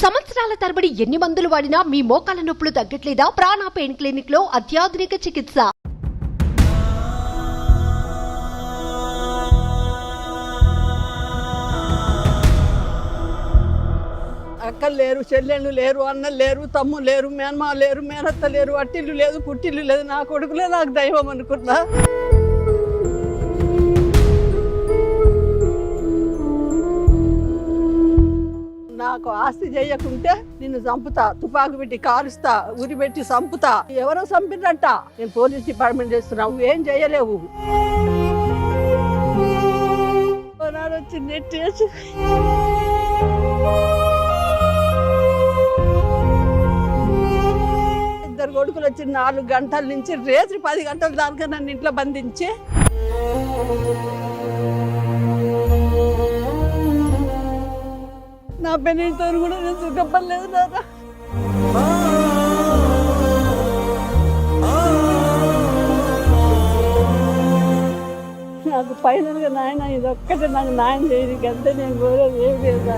సంవత్సరాల తరబడి ఎన్ని మందులు వాడినా మీ మోకాల నొప్పులు తగ్గట్లేదా? ప్రాణ పెయిన్ క్లినిక్ లో అత్యాధునిక చికిత్స. అక్కలు లేరు, చెల్లెళ్ళు లేరు, అన్నలు లేరు, తమ్ముళ్ళు లేరు, మేనమా లేరు, మేనత్త లేరు, అట్టిల్లు లేదు, పుట్టిల్లు లేదు. నా కొడుకులే నాకు దైవం అనుకున్నా. నాకు ఆస్తి చేయకుంటే నిన్ను చంపుతా, తుపాకు పెట్టి కాలుస్తా, ఉరి పెట్టి చంపుతా. ఎవరో చంపినట్ట. నేను పోలీస్ డిపార్ట్మెంట్ చేస్తున్నా, నువ్వేం చేయలేవు. వచ్చి నెట్టేసి ఇద్దరు కొడుకులు వచ్చి 4 గంటల నుంచి రేత్రి 10 గంటల దాకా నన్ను ఇంట్లో బంధించి నా పెళ్ళితో కూడా నేను సుఖపడలేదు నాన్న. నాకు ఫైనల్గా నాయన ఇది ఒక్కటే నాకు న్యాయం చేయడానికి అంతే. నేను కోరేది ఏం లేదు.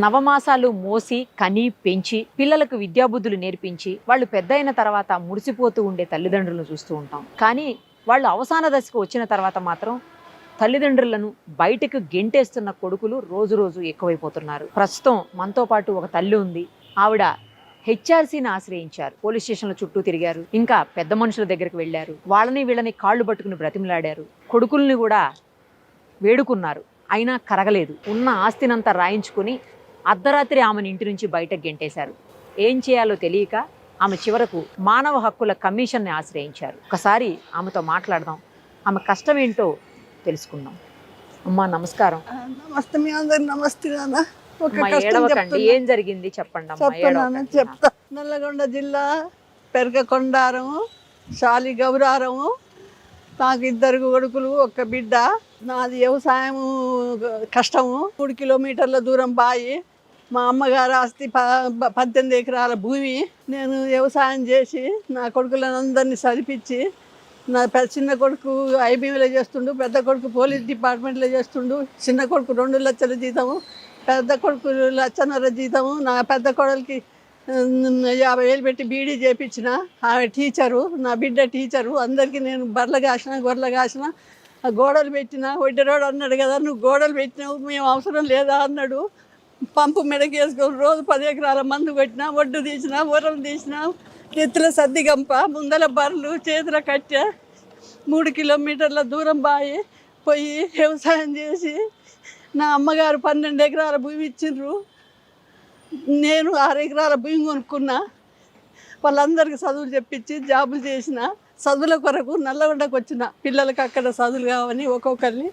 నవమాసాలు మోసి కని పెంచి పిల్లలకు విద్యాబుద్ధులు నేర్పించి వాళ్ళు పెద్ద అయిన తర్వాత మురిసిపోతూ ఉండే తల్లిదండ్రులను చూస్తూ ఉంటాం. కానీ వాళ్ళు అవసాన దశకు వచ్చిన తర్వాత మాత్రం తల్లిదండ్రులను బయటకు గెంటేస్తున్న కొడుకులు రోజు రోజు ఎక్కువైపోతున్నారు. ప్రస్తుతం మనతో పాటు ఒక తల్లి ఉంది. ఆవిడ హెచ్ఆర్సీని ఆశ్రయించారు. పోలీస్ స్టేషన్ల చుట్టూ తిరిగారు. ఇంకా పెద్ద మనుషుల దగ్గరికి వెళ్ళారు. వాళ్ళని వీళ్ళని కాళ్ళు పట్టుకుని బ్రతిమలాడారు. కొడుకుల్ని కూడా వేడుకున్నారు. అయినా కరగలేదు. ఉన్న ఆస్తినంతా రాయించుకుని అర్ధరాత్రి ఆమెను ఇంటి నుంచి బయటకు గెంటేశారు. ఏం చేయాలో తెలియక ఆమె చివరకు మానవ హక్కుల కమిషన్ని ఆశ్రయించారు. ఒకసారి ఆమెతో మాట్లాడదాం. ఆమె కష్టం ఏంటో తెలుసుకుందాం. అమ్మా నమస్కారం. నమస్తే. మీ అందరు నమస్తే. ఏడవకండి, ఏం జరిగింది చెప్పండి. చెప్తా. నల్లగొండ జిల్లా పెరగకొండారము, శాలి గౌరారము. నాకు 2 కొడుకులు, 1 బిడ్డ. నాది వ్యవసాయం కష్టము. 3 కిలోమీటర్ల దూరం బాయి. మా అమ్మగారు ఆస్తి 18 ఎకరాల భూమి. నేను వ్యవసాయం చేసి నా కొడుకులను అందరినీ చదివించి, నా చిన్న కొడుకు ఐబీలో చేస్తుండు, పెద్ద కొడుకు పోలీస్ డిపార్ట్మెంట్లో చేస్తుండు. చిన్న కొడుకు 2 లక్షల జీతము, పెద్ద కొడుకు 1.5 లక్షల జీతము. నా పెద్ద కొడుకుకి 50,000 పెట్టి బీడీ చేయించిన. ఆమె టీచరు, నా బిడ్డ టీచరు. అందరికీ నేను బర్రెలు కాసిన, గొర్రెలు కాసిన, గోడలు పెట్టిన. ఒడ్డరోడు అన్నాడు కదా, నువ్వు గోడలు పెట్టినావు, మేము అవసరం లేదా అన్నాడు. పంపు మెడకి వేసుకొని రోజు 10 ఎకరాల మందు కొట్టినా, ఒడ్డు తీసిన, ఊరలు తీసిన, నెత్తుల సద్ది గంప, ముందల బర్రెలు, చేతుల కట్టె. 3 కిలోమీటర్ల దూరం బాయి పోయి వ్యవసాయం చేసి నా అమ్మగారు 12 ఎకరాల భూమి ఇచ్చిండ్రు. నేను 6 ఎకరాల భూమి కొనుక్కున్నా. వాళ్ళందరికీ చదువులు చెప్పించి జాబులు చేసిన. చదువుల కొరకు నల్లగొండకు వచ్చిన. పిల్లలకి అక్కడ చదువులు కావని ఒక్కొక్కరిని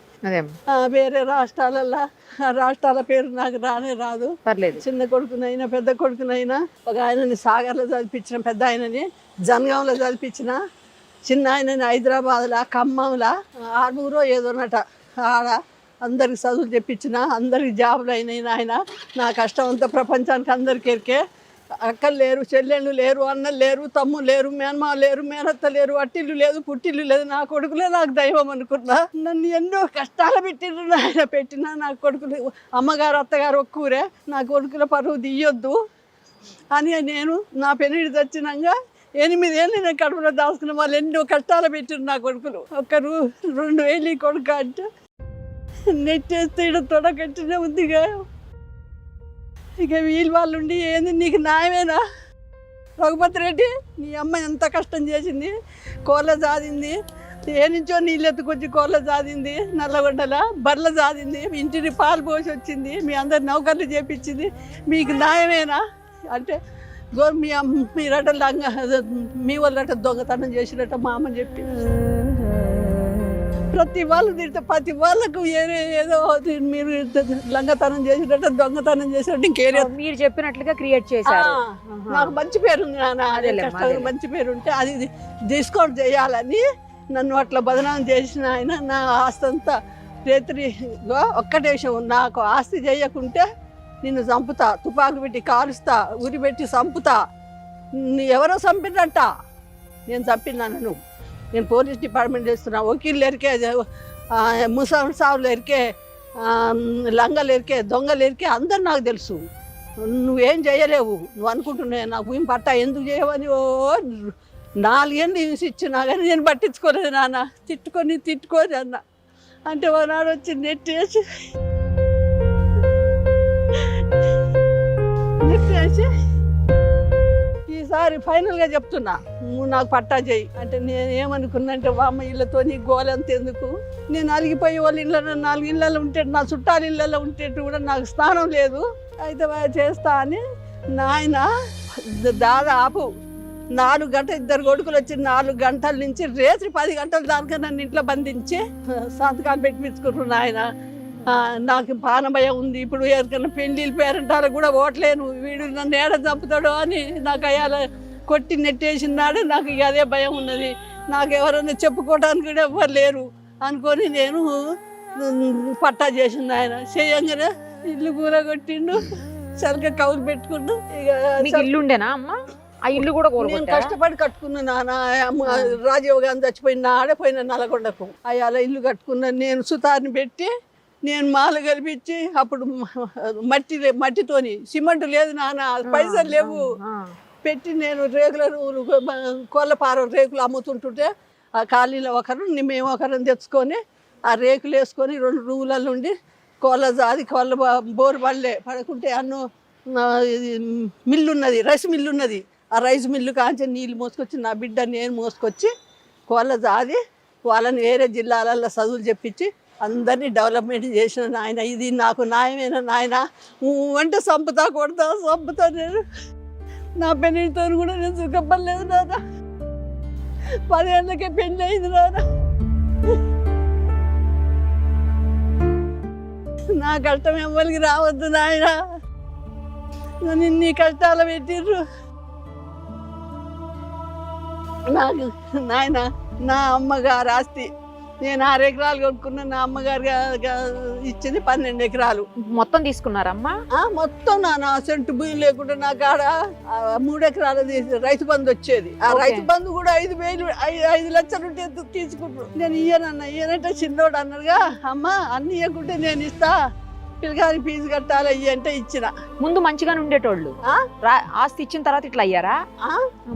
వేరే రాష్ట్రాల పేరు నాకు రానే రాదు. చిన్న కొడుకునైనా పెద్ద కొడుకునైనా ఒక ఆయనని సాగర్లో చదివించిన, పెద్ద ఆయనని జనగాంలో చదివించిన, చిన్న ఆయనని హైదరాబాద్లో, ఖమ్మంలో, ఆర్మూరో ఏదోనట ఆడ అందరికి చదువులు చెప్పించిన. అందరికి జాబులు అయినాయి. ఆయన నా కష్టం అంతా ప్రపంచానికి అందరికి ఎరికే. అక్కలు లేరు, చెల్లెళ్ళు లేరు, అన్నలు లేరు, తమ్ముళ్ళు లేరు, మేనమా లేరు, మేనత్త లేరు, అట్టిల్లు లేదు, పుట్టిల్లు లేదు. నా కొడుకులే నాకు దైవం అనుకున్నా. నన్ను ఎన్నో కష్టాలు పెట్టిండ్రు. ఆయన పెట్టినా నా కొడుకులు, అమ్మగారు అత్తగారు ఒక్కూరే. నా కొడుకుల పరువు తీయొద్దు అని నేను నా పెళ్ళిడి తెచ్చినాక 8 ఏళ్ళు నేను కడుపులో దాచుకున్న. వాళ్ళు ఎన్నో కష్టాలు పెట్టిండ్రు నా కొడుకులు. 2,000 కొడుకు అంటే నెట్టేస్తే ఇక్కడ తొడకట్టిన ఉందిగా. ఇక వాళ్ళు ఉండి ఏంది నీకు న్యాయమేనా? రఘుపతి రెడ్డి, నీ అమ్మ ఎంత కష్టం చేసింది, కోళ్ళ జాదింది, ఏ నుంచో నీళ్ళు ఎత్తుకొచ్చి కోళ్ళ జాదింది, నల్లగొండల బర్రెల జాదింది, ఇంటిని పాలు పోసి వచ్చింది, మీ అందరు నౌకర్లు చేపించింది. మీకు న్యాయమేనా అంటే మీరట మీ వాళ్ళట దొంగతనం చేసినట్ట మా అమ్మ చెప్పి ప్రతి వాళ్ళు తింటే ప్రతి వాళ్ళకు ఏదో మీరు లంగతనం చేసినట్టు, దొంగతనం చేసినట్టు ఇంకేరే మీరు చెప్పినట్లుగా క్రియేట్ చేశారు. నాకు మంచి పేరు ఉంది నాన్న. అదే కష్టం మంచి పేరు ఉంటే అది డిస్కౌంట్ చేయాలని నన్ను అట్లా బదనాం చేసిన ఆయన. నా ఆస్తి అంతా రేత్రిగా ఒక్కటే విషయం, నాకు ఆస్తి చేయకుంటే నిన్ను చంపుతా, తుపాకు పెట్టి కాలుస్తా, ఉరి పెట్టి చంపుతా. ఎవరో చంపినట్ట. నేను చంపినా. నేను పోలీస్ డిపార్ట్మెంట్ చేస్తున్నా, వకీళ్ళు ఎరికే, ముసాఫర్ సావులు ఎరికే, లంగలు ఎరికే, దొంగలు ఎరికే, అందరు నాకు తెలుసు. నువ్వేం చేయలేవు, నువ్వు అనుకుంటున్నావు నాకు భూమి పట్టా ఎందుకు చేయవని 4 ఏళ్ళు హింసించినా కానీ నేను పట్టించుకోలేదు నాన్న. తిట్టుకొని అన్న అంటే ఒకనాడు వచ్చి నెట్టేసి ఈసారి ఫైనల్గా చెప్తున్నా, నువ్వు నాకు పట్టా చేయి అంటే నేను ఏమనుకున్నా అంటే వామ్మ ఇళ్ళతో నీ గోలంత ఎందుకు, నేను అలిగిపోయి వాళ్ళ ఇళ్ళలో 4 ఇళ్ళలో ఉంటే, నా చుట్టాల ఇళ్ళలో ఉంటేట్టు కూడా నాకు స్థానం లేదు, అయితే చేస్తా అని నాయన దాదాపు 4 గంటలు, 2 కొడుకులు వచ్చి 4 గంటల నుంచి రేత్రి 10 గంటల దాకా నన్ను ఇంట్లో బంధించి సంతకాలు పెట్టించుకున్నారు నాయన. నాకు పానభయం ఉంది, ఇప్పుడు ఎవరికైనా పెళ్ళిళ్ళు పేరంటారు కూడా ఓట్లేను, వీడు నన్ను ఏడ చంపుతాడో అని నాకు అయ్యాల కొట్టి నెట్టేసినాడు. నాకు ఇక అదే భయం ఉన్నది, నాకు ఎవరైనా చెప్పుకోవడానికి కూడా ఎవరు లేరు అనుకొని నేను పట్టా చేసింది. ఆయన చేయంగానే ఇల్లు కూర కొట్టిండు, సరిగ్గా కౌలు పెట్టుకుండు. ఇక ఇల్లు ఉండేనా అమ్మ? ఆ ఇల్లు కూడా నేను కష్టపడి కట్టుకున్నా నాన్న. రాజీవ్ గాంధీ చచ్చిపోయిన ఆడపోయిన నల్గొండకు అయ్యాల ఇల్లు కట్టుకున్నాను. నేను సుతార్ని పెట్టి నేను మాల కలిపించి, అప్పుడు మట్టితోని, సిమెంట్ లేదు నాన్న, పైసలు లేవు, పెట్టి నేను రేకుల కోళ్ళపారం రేకులు అమ్ముతుంటుంటే ఆ కాలనీలో ఒకరు మేము ఒకరిని తెచ్చుకొని ఆ రేకులు వేసుకొని 2 రూములలో ఉండి కోళ్ళ జాది కోళ్ళ బోరు పడలే పడకుంటే మిల్లు ఉన్నది, రైస్ మిల్లు ఉన్నది, ఆ రైస్ మిల్లు కాంచి నీళ్ళు మోసుకొచ్చి నా బిడ్డ నేను మోసుకొచ్చి కోళ్ళ జాది వాళ్ళని వేరే జిల్లాలలో చదువులు చెప్పించి అందరినీ డెవలప్మెంట్ చేసిన నాయన. ఇది నాకు న్యాయమైన నాయన. అంటే చంపుతా నేను. నా పెళ్ళితో కూడా నేను సుఖపడలేదు నాన్న. 10 ఏళ్ళకే పెళ్ళి అయింది నాన్న. నా కష్టం ఎవరికి రావద్దు నాయన. నన్ను ఇన్ని కష్టాలు పెట్టిర్రు నాకు నాయన. నా అమ్మగారు ఆస్తి నేను 6 ఎకరాలు కొనుక్కున్నా, నా అమ్మగారు ఇచ్చింది 12 ఎకరాలు. మొత్తం తీసుకున్నారమ్మా? మొత్తం నా సెంటు భూమి లేకుండా నా కాడ 3 ఎకరాలు రైతు బంధు వచ్చేది. ఆ రైతు బంధు కూడా 5 లక్షలు ఉంటే తీసుకుంటారు. నేను ఇయ్యనంటే చిన్నోడు అన్నాడుగా, అమ్మ అన్ని ఇవ్వకుంటే నేను ఇస్తా, పిల్లగాని ఫీజు కట్టాలి అంటే ఇచ్చిన. ముందు మంచిగానే ఉండేటోళ్ళు, ఆస్తి ఇచ్చిన తర్వాత ఇట్లా అయ్యారా?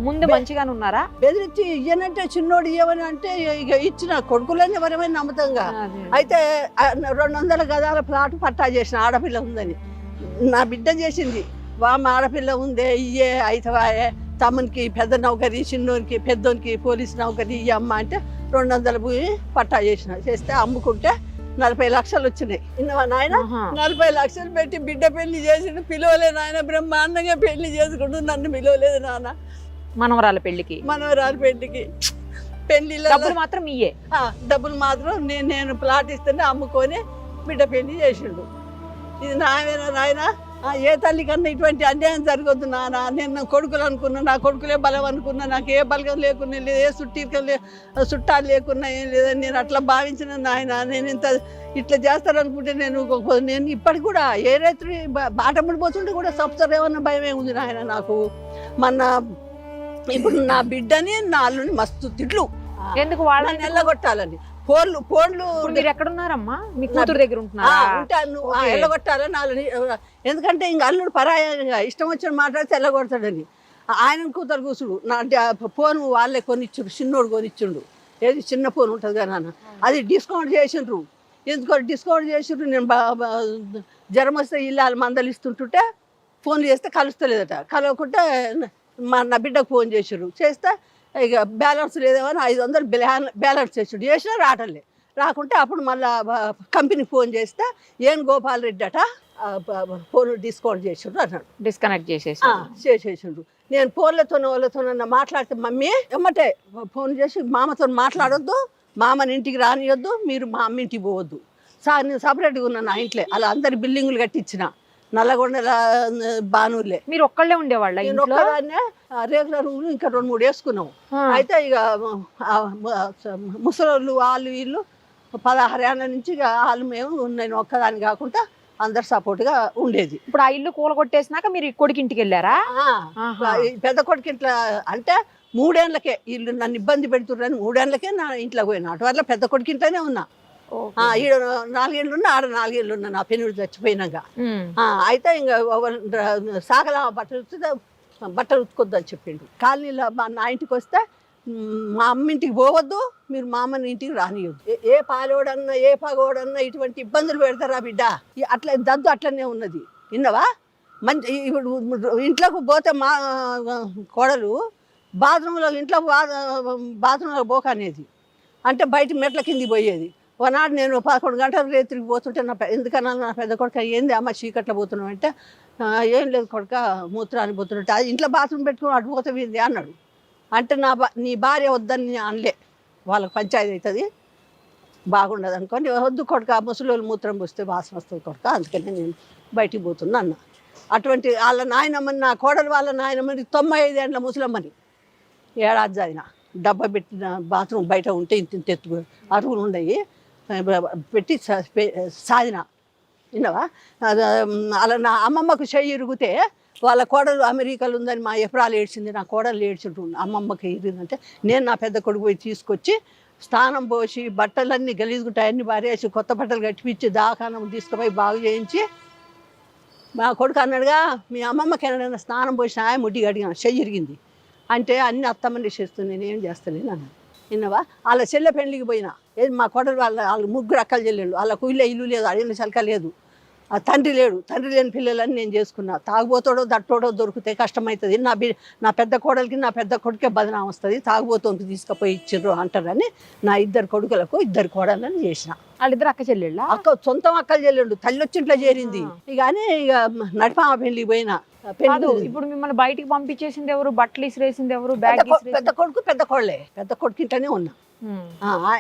ముందు మంచిగానే ఉన్నారా? బెదిరించి ఇయ్యనంటే చిన్నోడు ఇవ్వని అంటే ఇక ఇచ్చిన. కొడుకులని ఎవరేమైనా నమ్మతంగా. అయితే 200 గదాల ప్లాట్ పట్టా చేసిన, ఆడపిల్ల ఉందని. నా బిడ్డ చేసింది, వామ ఆడపిల్ల ఉందే ఇయ్యే అయితవాయే, తమ్మునికి పెద్ద నౌకరీ, చిన్నోనికి పెద్దోనికి పోలీస్ నౌకరీ ఇయ్యమ్మ అంటే 200 భూమి పట్టా చేస్తే అమ్ముకుంటే 40 లక్షలు వచ్చినాయి. ఇన్నవా నాయన? 40 లక్షలు పెట్టి బిడ్డ పెళ్లి చేసిండు. పిలవలే నాయన, బ్రహ్మాండంగా పెళ్లి చేసుకుంటూ నన్ను పిలవలేదు నాన్న. మనవరాల పెళ్లికి పెళ్లిలో మాత్రం ఇయ్యే డబ్బులు మాత్రం నేను ప్లాట్ ఇస్తేనే అమ్ముకొని బిడ్డ పెళ్లి చేసిండు. ఇది నాయన నాయన. ఏ తల్లి కన్నా ఇటువంటి అన్యాయం జరగొద్దు నాన్న. నేను కొడుకులు అనుకున్నా, నా కొడుకులే బలం అనుకున్నా, నాకు ఏ బలగం లేకున్నా లేదు, ఏ చుట్టాలు లేకున్నా ఏం లేదని నేను అట్లా భావించిన నాయన. నేను ఇట్లా చేస్తారనుకుంటే నేను ఇప్పటికి కూడా ఏ రైతు బాటముడి పోతుంటే కూడా సబ్సరేమన్న భయమే ఉంది నాయన నాకు. ఇప్పుడు నా బిడ్డని నా అల్లుని మస్తు తిట్లు, ఎందుకు వాళ్ళని ఎల్లగొట్టాలని. ఫోన్లు మీరు ఎక్కడున్నారమ్మా? మీ కూతురు దగ్గర ఉంటాను, ఎల్లగొట్టాలని వాళ్ళని. ఎందుకంటే ఇంక అల్లుడు పరాయంగా ఇష్టం వచ్చిన మాట్లాడితే ఎల్లగొడతాడని ఆయన కూతురు కూసుడు. నా ఫోన్ వాళ్ళే కొనిచ్చుడు, చిన్నోడు కొనిచ్చిండు. ఏది చిన్న ఫోన్ ఉంటుంది కదా నాన్న, అది డిస్కౌంట్ చేసిండ్రు. ఎందుకో డిస్కౌంట్ చేసిండ్రు. నేను జ్వరం వస్తే ఇల్లు మందలు ఇస్తుంటుంటే ఫోన్లు చేస్తే కలుస్తలేదట. కలవకుంటే నా బిడ్డకు ఫోన్ చేసిండ్రు. చేస్తే ఇక బ్యాలెన్స్ లేదేమని 500 బ్యాలెన్స్ చేసినా రావట్లే. రాకుంటే అప్పుడు మళ్ళీ కంపెనీకి ఫోన్ చేస్తే ఏం గోపాల్ రెడ్డి అట ఫోన్ డిస్కౌంట్ చేసిండ్రు అన్నాడు. డిస్కనెక్ట్ చేసేసిండ్రు. నేను వాళ్ళతో మాట్లాడితే మమ్మీ ఎమ్మటే ఫోన్ చేసి మామతో మాట్లాడొద్దు, మామని ఇంటికి రానియొద్దు, మీరు మా అమ్మ ఇంటికి పోవద్దు సార్, నేను సపరేట్గా ఉన్నాను నా ఇంట్లో. అలా అందరి బిల్డింగులు కట్టించిన నల్లగొండ బానూర్లే. మీరు ఒక్కళ్ళే ఉండేవాళ్ళ? నేను ఒక్కదాన్నే రేకుల రూములు ఇంకా 2-3 వేసుకున్నాం. అయితే ఇక ముసలోళ్ళు వాళ్ళు వీళ్ళు 16 ఏళ్ళ నుంచి ఇక వాళ్ళు మేము నేను ఒక్కదాన్ని కాకుండా అందరు సపోర్ట్గా ఉండేది. ఇప్పుడు ఆ ఇల్లు కూలగొట్టేసినాక మీరు కొడుకింటికి వెళ్ళారా? పెద్ద కొడుకింట్లో అంటే 3 ఏళ్ళకే వీళ్ళు నన్ను ఇబ్బంది పెడుతున్నారని 3 ఏళ్ళకే నా ఇంట్లోకి పోయినా. అటు వల్ల పెద్ద కొడుకు ఇంట్లోనే ఉన్నా. ఈడ 4 ఏళ్ళు ఉన్నా, ఆడ 4 ఏళ్ళు ఉన్నా నా పెనుడు చచ్చిపోయినాక. అయితే ఇంకా సాగల బట్టలు ఉతుకొద్దని చెప్పిండు. కాలనీలో నా ఇంటికి వస్తే మా అమ్మ ఇంటికి పోవద్దు, మీరు మా అమ్మని ఇంటికి రానియొద్దు. ఏ పాలోడన్నా ఏ పగోడన్నా ఇటువంటి ఇబ్బందులు పెడతారా బిడ్డ? అట్లా దద్దు అట్లనే ఉన్నది. విన్నవా? మంచి ఇప్పుడు ఇంట్లోకి పోతే మా కోడలు బాత్రూంలో ఇంట్లో బాత్రూంలో పోక అనేది, అంటే బయట మెట్ల కింది పోయేది. ఒకనాడు నేను 11 గంటల రేత్రికి పోతుంటే ఎందుకన్నా నా పెద్ద కొడుక ఏంది అమ్మ చీకట్లో పోతున్నావు అంటే, ఏం లేదు కొడుక మూత్రాన్ని పోతున్నట్టు, అది ఇంట్లో బాత్రూమ్ పెట్టుకుని అటు పోతుంది అన్నాడు. అంటే నీ భార్య వద్దని అనలే, వాళ్ళకి పంచాయతీ అవుతుంది బాగుండదు అనుకోని, వద్దు కొడుక ముసలోళ్ళు మూత్రం పోస్తే వాసన వస్తుంది కొడుక, అందుకని నేను బయటికి పోతున్నా అన్న. అటువంటి వాళ్ళ నాయనమ్మని, నా కోడలు వాళ్ళ నాయనమ్మని 95 ఏళ్ళ ముసలమ్మని ఏడాది చదివిన. డబ్బా పెట్టిన బాత్రూమ్ బయట ఉంటే ఇంత ఎత్తు అరుగులు ఉన్నాయి పెట్టి సాధిన. విన్నావా? అలా నా అమ్మమ్మకు చెయ్యి ఇరిగితే వాళ్ళ కోడలు అమెరికాలో ఉందని మా ఎఫ్రాలు ఏడ్చింది, నా కోడలు ఏడ్చుంటుంది. అమ్మమ్మకి ఇరిగిందంటే నేను నా పెద్ద కొడుకు పోయి తీసుకొచ్చి స్నానం పోసి బట్టలన్నీ గలీజుకుంటాయి అన్నీ పారేసి కొత్త బట్టలు కట్టిపించి దాకానం తీసుకుపోయి బాగు చేయించి, మా కొడుకు అన్నాడుగా మీ అమ్మమ్మకి ఏమైనా స్నానం పోసిన ముడ్డి అడిగాను చెయ్యి ఇరిగింది అంటే అన్ని అత్తమ్మని చేస్తుంది, నేనేం చేస్తలేను అన్నాను. విన్నావా? వాళ్ళ చెల్లె పెళ్ళికి పోయినా, ఏది మా కోడలు వాళ్ళు 3 అక్కలు చెల్లెళ్ళు, వాళ్ళకు ఇల్లు లేదు, అడిగిన చలక లేదు, తండ్రి లేడు, తండ్రి లేని పిల్లలని నేను చేసుకున్నా. తాగుబోతాడో దట్టోడో దొరికితే కష్టమవుతుంది, నా పెద్ద కోడలికి నా పెద్ద కొడుకే బదనాం వస్తుంది, తాగుబోతోంది తీసుకుపోయి ఇచ్చిర్రు అంటారని నా 2 కొడుకులకు 2 కోడళ్ళని చేసిన. వాళ్ళిద్దరు అక్క చెల్లెళ్ళ? సొంతం అక్కలు చెల్లెళ్ళు, తల్లి వచ్చింట్లో చేరింది. కానీ ఇక నడిపామ పెళ్ళికి పోయినా. ఇప్పుడు మిమ్మల్ని బయటికి పంపించేసింది ఎవరు? బట్టలు ఇసిరేసింది ఎవరు? బ్యాగ్ పెద్ద కొడుకు పెద్ద కోళ్ళే, పెద్ద కొడుకు ఇంట్లోనే ఉన్నా.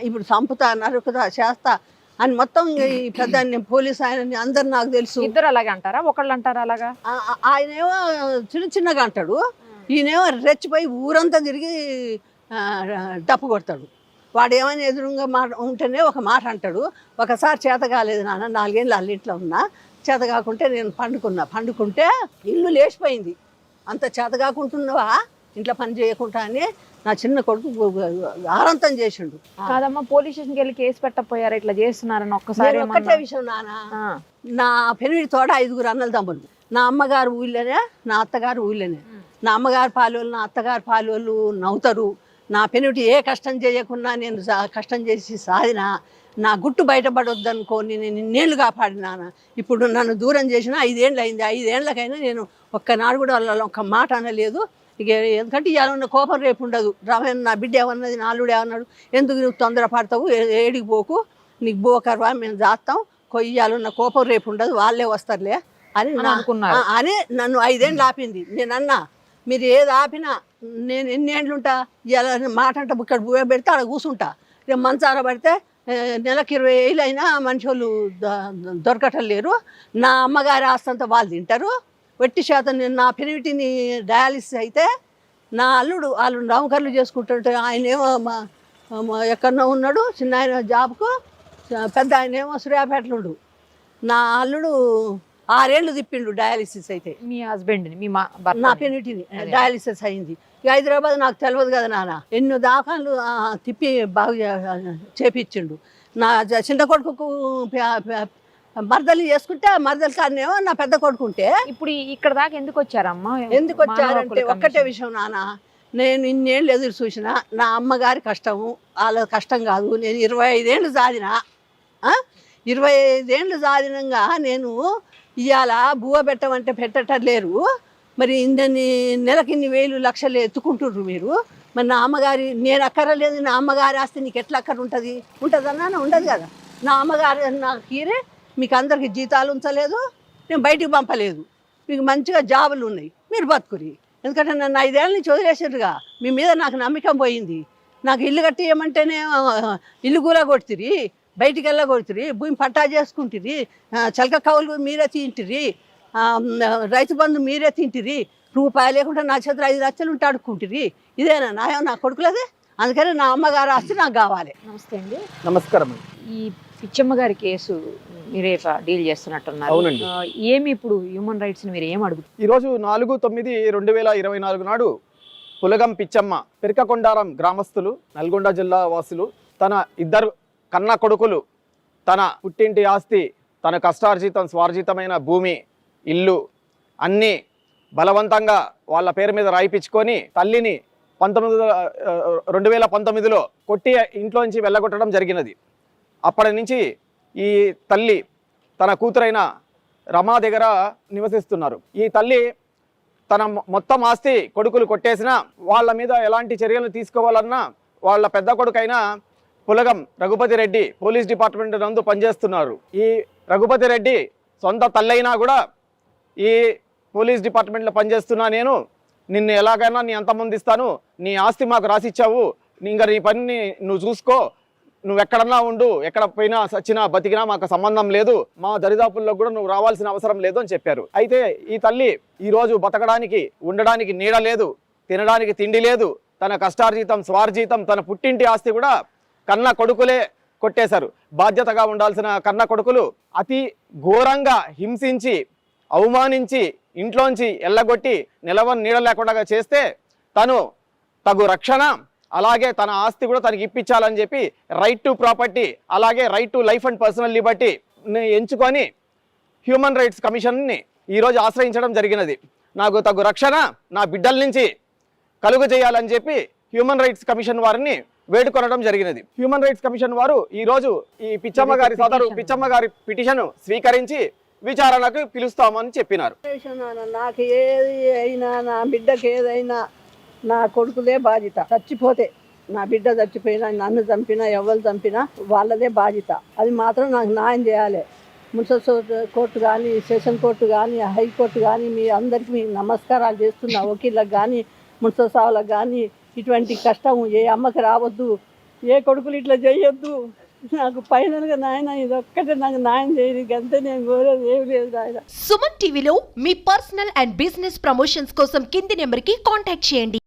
ఇప్పుడు చంపుతా నరుకుతా చేస్తా అని మొత్తం ఈ పెద్ద పోలీస్ ఆయన అందరు నాకు తెలుసు. ఇద్దరు అలాగే అంటారా? ఒకళ్ళు అంటారా అలాగా? ఆయనేమో చిన్నగా అంటాడు, ఈయనేమో రెచ్చిపోయి ఊరంతా తిరిగి డప్పు కొడతాడు. వాడు ఏమైనా ఎదురుగా మాట ఉంటేనే ఒక మాట అంటాడు. ఒకసారి చేత కాలేదు నాన్న, 4 ఏళ్ళు వాళ్ళ ఇంట్లో ఉన్నా, చేత కాకుంటే నేను పండుకుంటే ఇల్లు లేచిపోయింది. అంత చేత కాకుంటున్నావా ఇంట్లో పని చేయకుండా అని నా చిన్న కొడుకు ఆరంతం చేసిండు. కాదమ్మా, పోలీస్ స్టేషన్కి వెళ్ళి కేసు పెట్టకపోయారు ఇట్లా చేస్తున్నారని? ఒక్కసారి ఒక్కటే విషయం నాన్న, నా పెనిమిడి తోడ 5 అన్నల తమ్ముళ్ళు. నా అమ్మగారు ఊళ్ళోనే, నా అత్తగారు ఊళ్ళోనే. నా అమ్మగారు పాలోళ్ళు నా అత్తగారు పాలోళ్ళు నవ్వుతారు. నా పెనిమిటి ఏ కష్టం చేయకుండా నేను కష్టం చేసి సాధిన, నా గుట్టు బయటపడొద్దనుకోని నేను ఇన్నేళ్ళు కాపాడినాను. ఇప్పుడు నన్ను దూరం చేసిన 5 ఏళ్ళు అయింది. 5 ఏళ్ళకైనా నేను ఒక్కనాడు కూడా వాళ్ళ ఒక్క మాట అనలేదు. ఇక ఎందుకంటే ఇవాళ కోపం రేపు ఉండదు. రామాయణ నా బిడ్డ ఏమన్నది, నా అల్లుడు ఏమన్నాడు, ఎందుకు నువ్వు తొందరపడతావు, ఏడికి పోకు, నీకు బోకర్వా, మేము దాస్తాం, కొయ్యాలన్న కోపం రేపు ఉండదు, వాళ్ళే వస్తారులే అని అనుకున్నారు. అని నన్ను 5 ఏళ్ళు ఆపింది. నేను అన్నా, మీరు ఏది ఆపినా నేను ఎన్ని ఏళ్ళు ఉంటా, ఇలా మాట అంటే ఇక్కడ భూమి పెడితే అక్కడ కూర్చుంటా. రేపు మంచార పడితే నెలకు 20 ఏళ్ళు అయినా మనిషి వాళ్ళు దొరకటం లేరు. నా అమ్మగారి ఆస్తంతా వాళ్ళు తింటారు. వెట్టి శాతం నేను నా పెనిమిటిని డయాలిసిస్ అయితే నా అల్లుడు వాళ్ళు నౌకర్లు చేసుకుంటుంటే ఆయనేమో ఎక్కడో ఉన్నాడు, చిన్న ఆయన జాబ్కు, పెద్ద ఆయనేమో సూర్యాపేటలుండు. నా అల్లుడు 6 ఏళ్ళు తిప్పిండు డయాలిసిస్ అయితే. మీ హస్బెండ్ని? నా పెనిమిటిని డయాలిసిస్ అయింది. హైదరాబాద్ నాకు తెలియదు కదా నాన్న, ఎన్నో దాఖలు తిప్పి బాగా చేపించిండు. నా చిన్న కొడుకు మరదలు చేసుకుంటే ఆ మరదలు కాడనేమో నా పెద్ద కొడుకుంటే. ఇప్పుడు ఇక్కడ దాకా ఎందుకు వచ్చారమ్మా? ఎందుకు వచ్చారంటే ఒక్కటే విషయం నాన్న, నేను ఇన్నేళ్ళు ఎదురు చూసిన నా అమ్మగారి కష్టము వాళ్ళ కష్టం కాదు. నేను 25 ఏళ్ళు సాధిన, 25 ఏళ్ళు సాధినంగా నేను ఇవాళ బువ్వ పెట్టమంటే పెట్టటం లేరు. మరి నెలకి ఇన్ని వేలు లక్షలు ఎత్తుకుంటుర్రు మీరు. మరి నా అమ్మగారి నేను అక్కరలేదు, నా అమ్మగారి ఆస్తి నీకు ఎట్లా అక్కర ఉంటుంది? ఉంటుందన్నా ఉండదు కదా. నా అమ్మగారు నాకు కీరే, మీకు అందరికి జీతాలు ఉంచలేదు, నేను బయటికి పంపలేదు, మీకు మంచిగా జాబులు ఉన్నాయి, మీరు బతుకురి. ఎందుకంటే నన్ను 5 ఏళ్ళ నుంచి వదిలేసారుగా, మీ మీద నాకు నమ్మకం పోయింది. నాకు ఇల్లు కట్టియమంటేనే ఇల్లు కూడా కొడుతురి, బయటికి వెళ్ళ కొడుతురి, భూమి పట్టా చేసుకుంటురి, చలక కవులు మీరే తింటిరి, రైతు బంధు మీరే తింటిరి, రూపాయి లేకుండా నా చేతులు 5 లక్షలు ఉంటే అడుక్కుంటురి. ఇదేనా న్యాయం నా కొడుకులది? అందుకని నా అమ్మగారు ఆస్తి నాకు కావాలి. నమస్తే అండి. నమస్కారం. ఈ పిచ్చమ్మ గారి కేసు మీరే డీల్ చేస్తున్నట్టున్నారు. అవునండి. ఏమి ఇప్పుడు హ్యూమన్ రైట్స్ మీరు ఏం అడుగుతారు? ఈరోజు 4/9/2024 నాడు పులగం పిచ్చమ్మ పెరకకొండారం గ్రామస్తులు, నల్గొండ జిల్లా వాసులు. తన ఇద్దరు కన్న కొడుకులు తన పుట్టింటి ఆస్తి, తన కష్టార్జితం స్వార్జితమైన భూమి, ఇల్లు అన్నీ బలవంతంగా వాళ్ళ పేరు మీద రాయిపించుకొని తల్లిని 2019లో కొట్టి ఇంట్లోంచి వెళ్ళగొట్టడం జరిగినది. అప్పటి నుంచి ఈ తల్లి తన కూతురైన రమా దగ్గర నివసిస్తున్నారు. ఈ తల్లి తన మొత్తం ఆస్తి కొడుకులు కొట్టేసినా వాళ్ళ మీద ఎలాంటి చర్యలు తీసుకోవాలన్నా వాళ్ళ పెద్ద కొడుకైన పులగం రఘుపతి రెడ్డి పోలీస్ డిపార్ట్మెంట్ నందు పనిచేస్తున్నారు. ఈ రఘుపతి రెడ్డి సొంత తల్లైనా కూడా ఈ పోలీస్ డిపార్ట్మెంట్లో పనిచేస్తున్నా, నేను నిన్ను ఎలాగైనా నీ అంతమంది ఇస్తాను, నీ ఆస్తి మాకు రాసిచ్చావు, ఇంకా నీ పనిని నువ్వు చూసుకో, నువ్వు ఎక్కడన్నా ఉండు, ఎక్కడ పోయినా సచ్చినా బతికినా మాకు సంబంధం లేదు, మా దరిదాపుల్లో కూడా నువ్వు రావాల్సిన అవసరం లేదు అని చెప్పారు. అయితే ఈ తల్లి ఈరోజు బతకడానికి ఉండడానికి నీడ లేదు, తినడానికి తిండి లేదు, తన కష్టార్జితం స్వార్జితం తన పుట్టింటి ఆస్తి కూడా కన్న కొడుకులే కొట్టేశారు. బాధ్యతగా ఉండాల్సిన కన్న కొడుకులు అతి ఘోరంగా హింసించి అవమానించి ఇంట్లోంచి ఎల్లగొట్టి నీడ లేకుండా చేస్తే తను తగు రక్షణ, అలాగే తన ఆస్తి కూడా తనకి ఇప్పించాలని చెప్పి రైట్ టు ప్రాపర్టీ, అలాగే right to life and personal Liberty ఎంచుకొని హ్యూమన్ రైట్స్ కమిషన్ని ఈరోజు ఆశ్రయించడం జరిగినది. నాకు తగు రక్షణ నా బిడ్డల నుంచి కలుగు చేయాలని చెప్పి హ్యూమన్ రైట్స్ కమిషన్ వారిని వేడుకొనడం జరిగినది. హ్యూమన్ రైట్స్ కమిషన్ వారు ఈరోజు ఈ పిచ్చమ్మ గారి సోదరు పిచ్చమ్మ గారి పిటిషన్ స్వీకరించి విచారణకు పిలుస్తామని చెప్పినారు. నాకు ఏది అయినా, నా బిడ్డకి ఏదైనా నా కొడుకులే బాధ్యత. చచ్చిపోతే నా బిడ్డ చచ్చిపోయినా, నన్ను చంపినా, ఎవరు చంపినా వాళ్ళదే బాధ్యత. అది మాత్రం నాకు న్యాయం చేయాలి. మున్సిపల్ కోర్టు కానీ, సెషన్ కోర్టు కానీ, హైకోర్టు కానీ మీ అందరికీ మీ నమస్కారాలు చేస్తున్నా. వకీళ్ళకి కానీ, మున్సిపల్ సావులకు కానీ ఇటువంటి కష్టం ఏ అమ్మకి రావద్దు, ఏ కొడుకులు ఇట్లా చేయొద్దు. నాకు ఫైనల్గా నాయన ఇదొక్కటే నాకు న్యాయం చేయదు, అంతే. నేను కోరేది ఏమి లేదు నాయన. సుమన్ టీవీలో మీ పర్సనల్ అండ్ బిజినెస్ ప్రమోషన్స్ కోసం కింది నెంబర్కి కాంటాక్ట్ చేయండి.